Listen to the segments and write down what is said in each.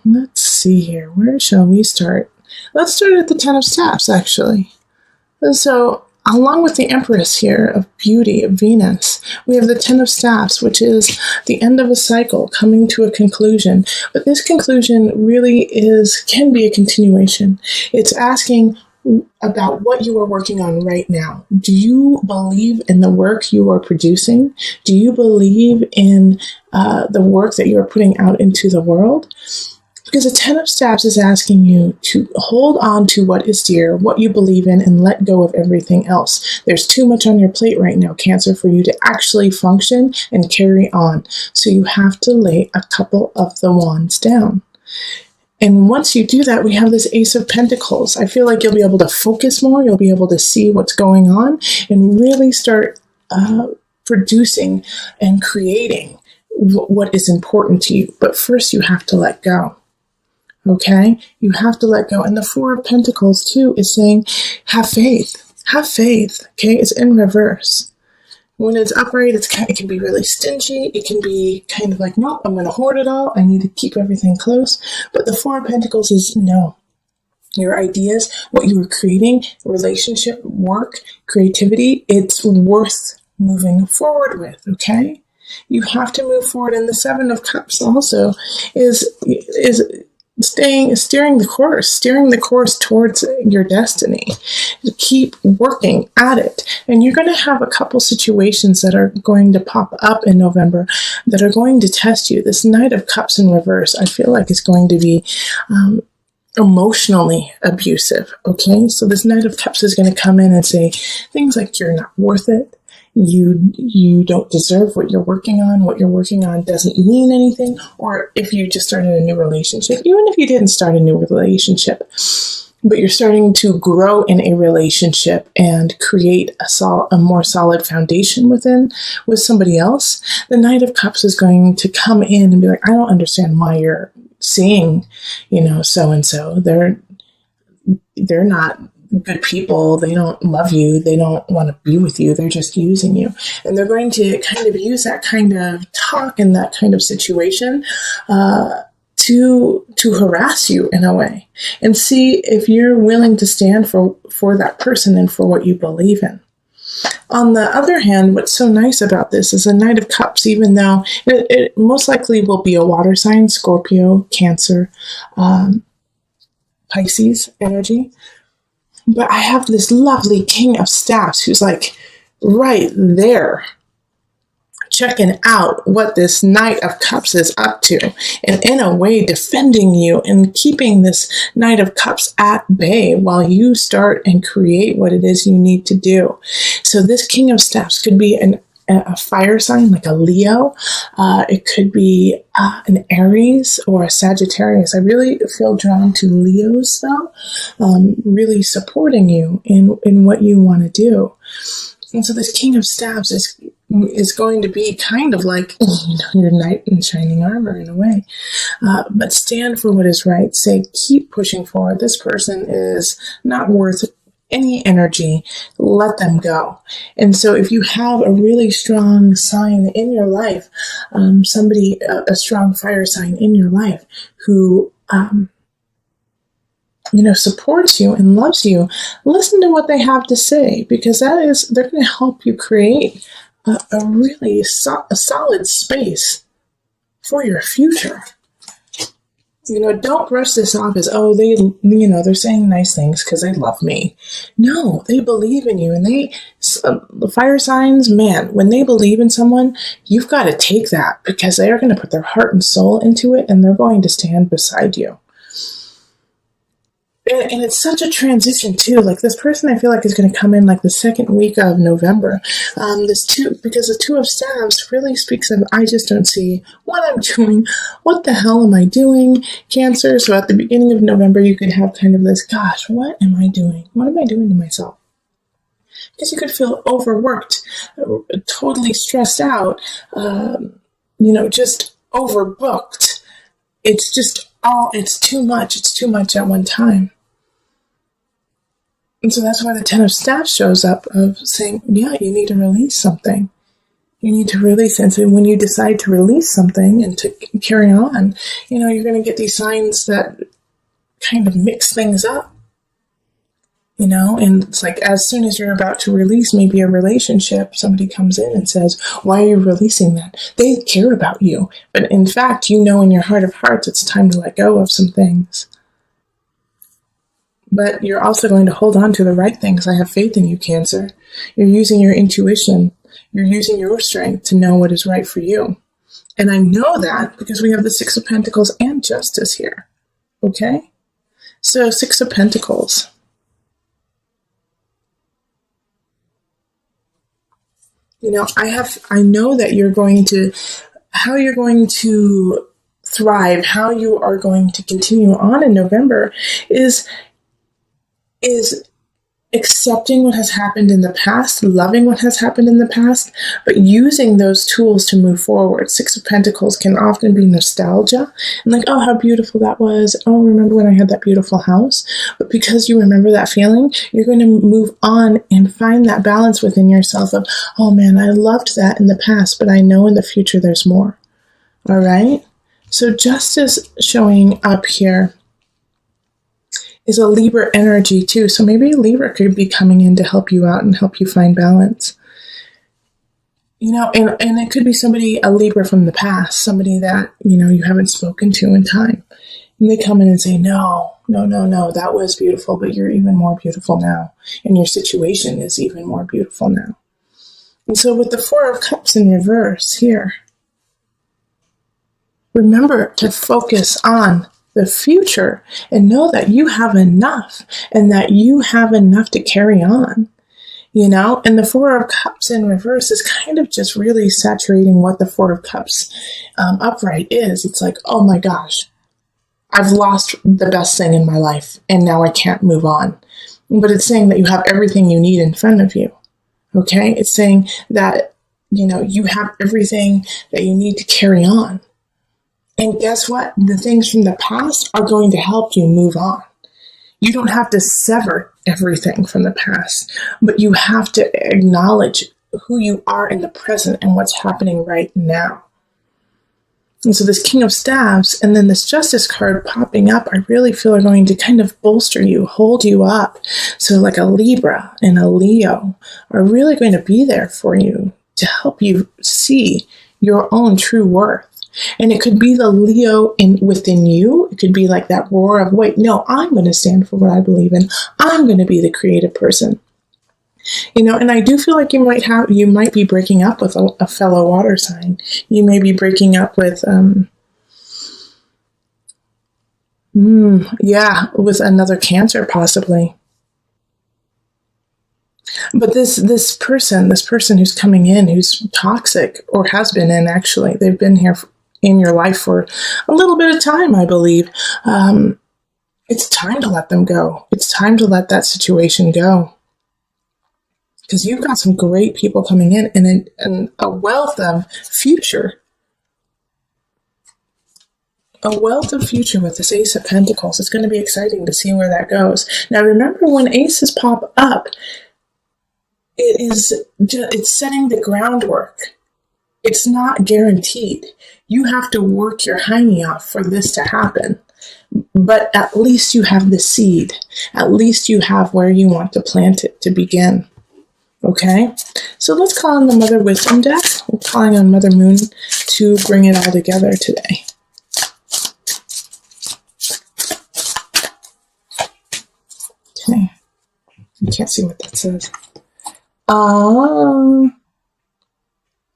Let's see here. Where shall we start? Let's start at the Ten of Staffs, actually. So, along with the Empress here of beauty, of Venus, we have the Ten of Staffs, which is the end of a cycle coming to a conclusion. But this conclusion really can be a continuation. It's asking about what you are working on right now. Do you believe in the work you are producing? Do you believe in the work that you are putting out into the world? Because the Ten of Staffs is asking you to hold on to what is dear, what you believe in, and let go of everything else. There's too much on your plate right now, Cancer, for you to actually function and carry on. So you have to lay a couple of the wands down. And once you do that, we have this Ace of Pentacles. I feel like you'll be able to focus more. You'll be able to see what's going on and really start producing and creating what is important to you. But first, you have to let go. Okay? You have to let go. And the Four of Pentacles, too, is saying, have faith. Have faith. Okay? It's in reverse. When it's upright, it can be really stingy. It can be kind of like, no, I'm going to hoard it all. I need to keep everything close. But the Four of Pentacles is no. Your ideas, what you are creating, relationship, work, creativity, it's worth moving forward with, okay? You have to move forward. And the Seven of Cups also is steering the course towards your destiny. Keep working at it. And you're going to have a couple situations that are going to pop up in November that are going to test you. This Knight of Cups in reverse, I feel like it's going to be emotionally abusive. Okay. So this Knight of Cups is going to come in and say things like, you're not worth it. You don't deserve what you're working on. What you're working on doesn't mean anything. Or if you just started a new relationship, even if you didn't start a new relationship, but you're starting to grow in a relationship and create a more solid foundation with somebody else, the Knight of Cups is going to come in and be like, I don't understand why you're seeing, so-and-so. They're not good people. They don't love you. They don't want to be with you. They're just using you. And they're going to kind of use that kind of talk and that kind of situation to harass you in a way, and see if you're willing to stand for that person and for what you believe in. On the other hand, what's so nice about this is a Knight of Cups, even though it most likely will be a water sign, Scorpio, Cancer, Pisces energy. But I have this lovely King of Staffs who's like right there, checking out what this Knight of Cups is up to, and in a way defending you and keeping this Knight of Cups at bay while you start and create what it is you need to do. So this King of Staffs could be a fire sign like a Leo. It could be an Aries or a Sagittarius. I really feel drawn to Leos though, really supporting you in what you want to do. And so this King of Staffs is going to be kind of like your knight in shining armor in a way. But stand for what is right. Say, keep pushing forward. This person is not worth any energy. Let them go. And so if you have a really strong sign in your life, somebody, a strong fire sign in your life who, supports you and loves you, listen to what they have to say, because they're going to help you create a really solid space for your future. Don't brush this off as, they're saying nice things because they love me. No, they believe in you. And the fire signs, man, when they believe in someone, you've got to take that, because they are going to put their heart and soul into it, and they're going to stand beside you. And it's such a transition too. Like this person, I feel like is going to come in like the second week of November. Because the Two of Staffs really speaks of, I just don't see what I'm doing. What the hell am I doing? Cancer. So at the beginning of November, you could have kind of this, gosh, what am I doing? What am I doing to myself? Because you could feel overworked, totally stressed out, just overbooked. It's too much. It's too much at one time. And so that's why the Ten of Staffs shows up, of saying, yeah, you need to release something. You need to release. And so when you decide to release something and to carry on, you're going to get these signs that kind of mix things up. And it's like as soon as you're about to release maybe a relationship, somebody comes in and says, why are you releasing that? They care about you. But in fact, in your heart of hearts, it's time to let go of some things. But you're also going to hold on to the right things. I have faith in you, Cancer. You're using your intuition. You're using your strength to know what is right for you. And I know that because we have the Six of Pentacles and Justice here. Okay? So Six of Pentacles. I know that how you're going to thrive, how you are going to continue on in November is accepting what has happened in the past, loving what has happened in the past, but using those tools to move forward. Six of Pentacles can often be nostalgia and like, oh, how beautiful that was. Oh, remember when I had that beautiful house? But because you remember that feeling, you're going to move on and find that balance within yourself of, oh man, I loved that in the past, but I know in the future there's more. All right? So Justice showing up here is a Libra energy too. So maybe a Libra could be coming in to help you out and help you find balance. And it could be a Libra from the past, somebody that, you haven't spoken to in time. And they come in and say, no, that was beautiful, but you're even more beautiful now. And your situation is even more beautiful now. And so with the Four of Cups in reverse here, remember to focus on the future and know that you have enough and that you have enough to carry on, and the Four of Cups in reverse is kind of just really saturating what the Four of Cups upright is. It's like, oh my gosh, I've lost the best thing in my life and now I can't move on. But it's saying that you have everything you need in front of you. Okay. It's saying that, you have everything that you need to carry on. And guess what? The things from the past are going to help you move on. You don't have to sever everything from the past, but you have to acknowledge who you are in the present and what's happening right now. And so this King of Staves and then this Justice card popping up, I really feel are going to kind of bolster you, hold you up. So like a Libra and a Leo are really going to be there for you to help you see your own true worth. And it could be the Leo within you. It could be like that roar of, wait, no, I'm going to stand for what I believe in. I'm going to be the creative person. And I do feel like you might be breaking up with a fellow water sign. You may be breaking up with, with another Cancer possibly. But this person who's coming in, who's toxic or has been in, actually, they've been here in your life for a little bit of time, I believe. It's time to let them go. It's time to let that situation go. Because you've got some great people coming in and a wealth of future. A wealth of future with this Ace of Pentacles. It's going to be exciting to see where that goes. Now, remember, when aces pop up, it's setting the groundwork. It's not guaranteed. You have to work your hiney off for this to happen. But at least you have the seed. At least you have where you want to plant it to begin. Okay? So let's call on the Mother Wisdom deck. We're calling on Mother Moon to bring it all together today. Okay. I can't see what that says.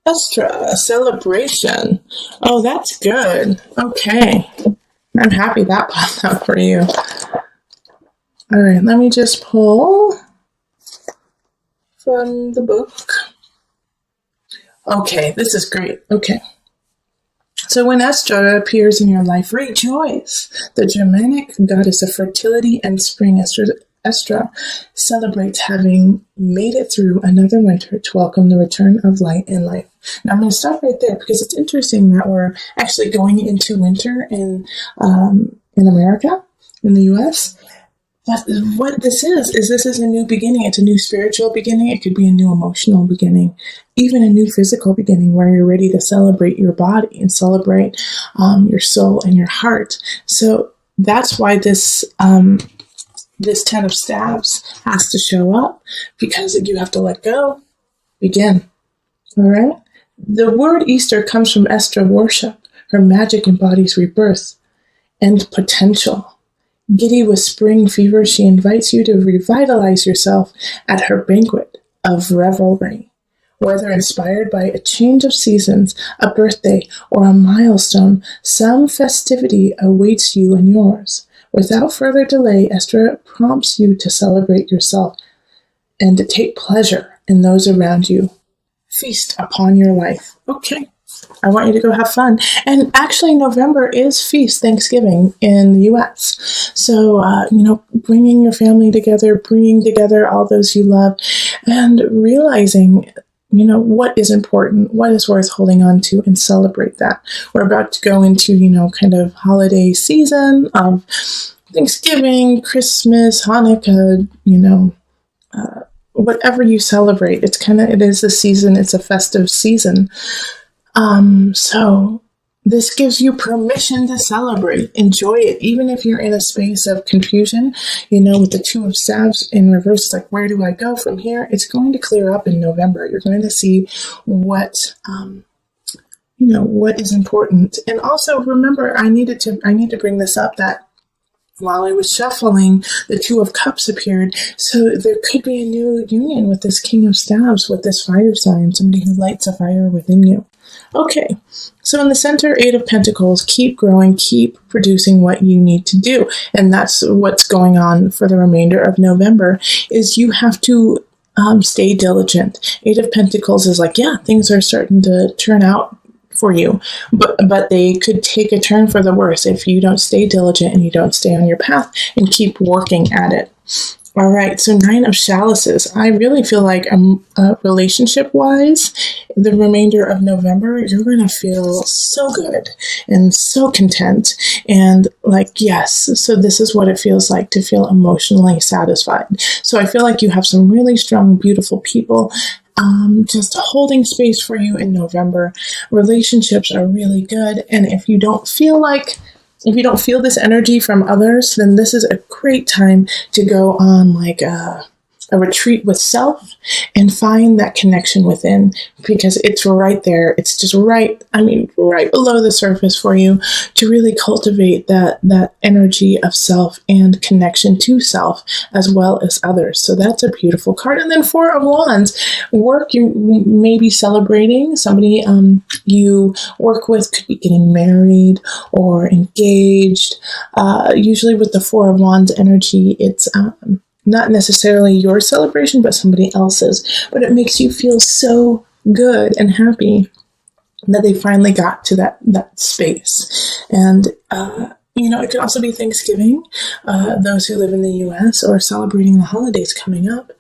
Extra celebration. Oh, that's good. Okay. I'm happy that popped up for you. All right, let me just pull from the book. Okay, this is great. Okay. So when Estra appears in your life, rejoice. The Germanic goddess of fertility and spring, Estra celebrates having made it through another winter to welcome the return of light in life. Now I'm going to stop right there because it's interesting that we're actually going into winter in America, in the U.S., But what this is a new beginning. It's a new spiritual beginning. It could be a new emotional beginning, even a new physical beginning where you're ready to celebrate your body and celebrate your soul and your heart. So that's why this 10 of staves has to show up, because you have to let go, begin. All right. The word Easter comes from Estra worship. Her magic embodies rebirth and potential. Giddy with spring fever, she invites you to revitalize yourself at her banquet of revelry. Whether inspired by a change of seasons, a birthday, or a milestone, some festivity awaits you and yours. Without further delay, Esther prompts you to celebrate yourself and to take pleasure in those around you. Feast upon your life. Okay. I want you to go have fun. And actually, November is Feast Thanksgiving in the U.S. So, bringing your family together, bringing together all those you love, and realizing, what is important, what is worth holding on to, and celebrate that. We're about to go into, kind of holiday season of Thanksgiving, Christmas, Hanukkah, whatever you celebrate. It is the season. It's a festive season. So this gives you permission to celebrate, enjoy it, even if you're in a space of confusion, with the 2 of staves in reverse, like, where do I go from here? It's going to clear up in November. You're going to see what is important. And also remember, I need to bring this up, that while I was shuffling, the 2 of Cups appeared. So there could be a new union with this King of Staves, with this fire sign, somebody who lights a fire within you. Okay, so in the center, 8 of Pentacles, keep growing, keep producing what you need to do. And that's what's going on for the remainder of November, is you have to stay diligent. 8 of Pentacles is like, yeah, things are starting to turn out for you, but they could take a turn for the worse if you don't stay diligent and you don't stay on your path and keep working at it. All right, so 9 of Chalices. I really feel like relationship-wise, the remainder of November, you're going to feel so good and so content and like, yes, so this is what it feels like to feel emotionally satisfied. So I feel like you have some really strong, beautiful people just holding space for you in November. Relationships are really good, and if you don't feel this energy from others, then this is a great time to go on like a retreat with self and find that connection within, because it's right there. It's just right below the surface for you to really cultivate that energy of self and connection to self as well as others. So that's a beautiful card. And then 4 of Wands, work. You may be celebrating somebody you work with, could be getting married or engaged. Usually with the 4 of Wands energy, it's not necessarily your celebration, but somebody else's. But it makes you feel so good and happy that they finally got to that space. And, it could also be Thanksgiving, those who live in the U.S., or celebrating the holidays coming up.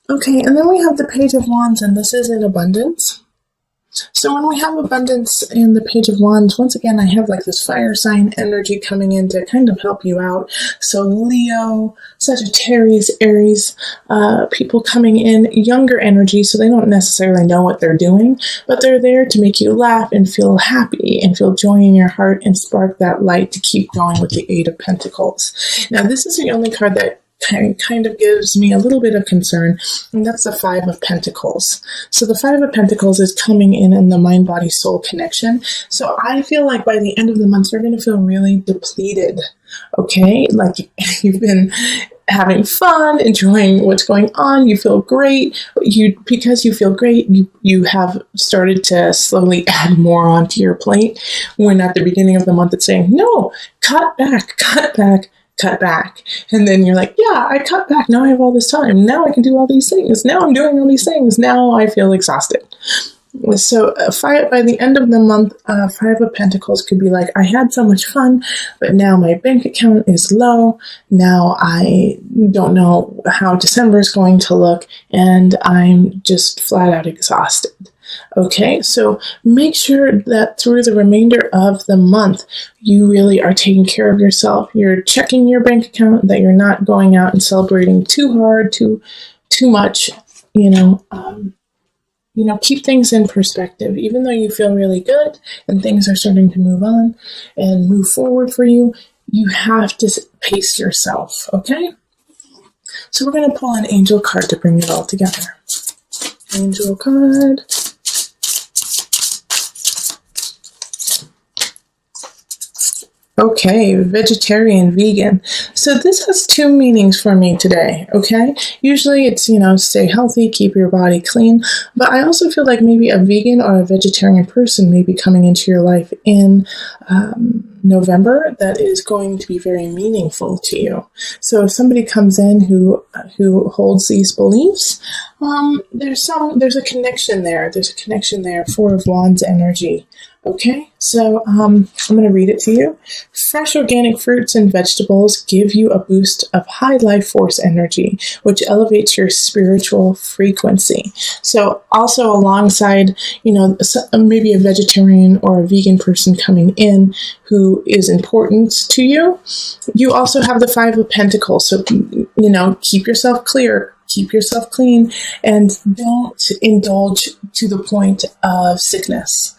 Okay, and then we have the Page of Wands, and this is in abundance. So when we have abundance in the Page of Wands, once again, I have like this fire sign energy coming in to kind of help you out. So Leo, Sagittarius, Aries, people coming in, younger energy, so they don't necessarily know what they're doing, but they're there to make you laugh and feel happy and feel joy in your heart and spark that light to keep going with the 8 of Pentacles. Now, this is the only card that kind of gives me a little bit of concern, and that's the 5 of Pentacles. So the 5 of Pentacles is coming in the mind, body, soul connection. So I feel like by the end of the month, you're going to feel really depleted. Okay, like you've been having fun, enjoying what's going on. You feel great. Because you feel great, you have started to slowly add more onto your plate. When at the beginning of the month, it's saying, no, cut back, cut back, cut back. And then you're like, yeah, I cut back. Now I have all this time. Now I can do all these things. Now I'm doing all these things. Now I feel exhausted. So by the end of the month, 5 of Pentacles could be like, I had so much fun, but now my bank account is low. Now I don't know how December is going to look, and I'm just flat out exhausted. Okay, so make sure that through the remainder of the month, you really are taking care of yourself. You're checking your bank account, that you're not going out and celebrating too hard, too much. Keep things in perspective. Even though you feel really good and things are starting to move on and move forward for you, you have to pace yourself. Okay. So we're going to pull an angel card to bring it all together. Angel card. Okay, vegetarian, vegan. So this has two meanings for me today, okay? Usually it's, stay healthy, keep your body clean, but I also feel like maybe a vegan or a vegetarian person may be coming into your life in November that is going to be very meaningful to you. So if somebody comes in who holds these beliefs, there's a connection there. There's a connection there. Four of Wands energy. Okay, so I'm going to read it to you. Fresh organic fruits and vegetables give you a boost of high life force energy, which elevates your spiritual frequency. So also alongside, maybe a vegetarian or a vegan person coming in who is important to you, you also have the Five of Pentacles. So, keep yourself clear. Keep yourself clean and don't indulge to the point of sickness.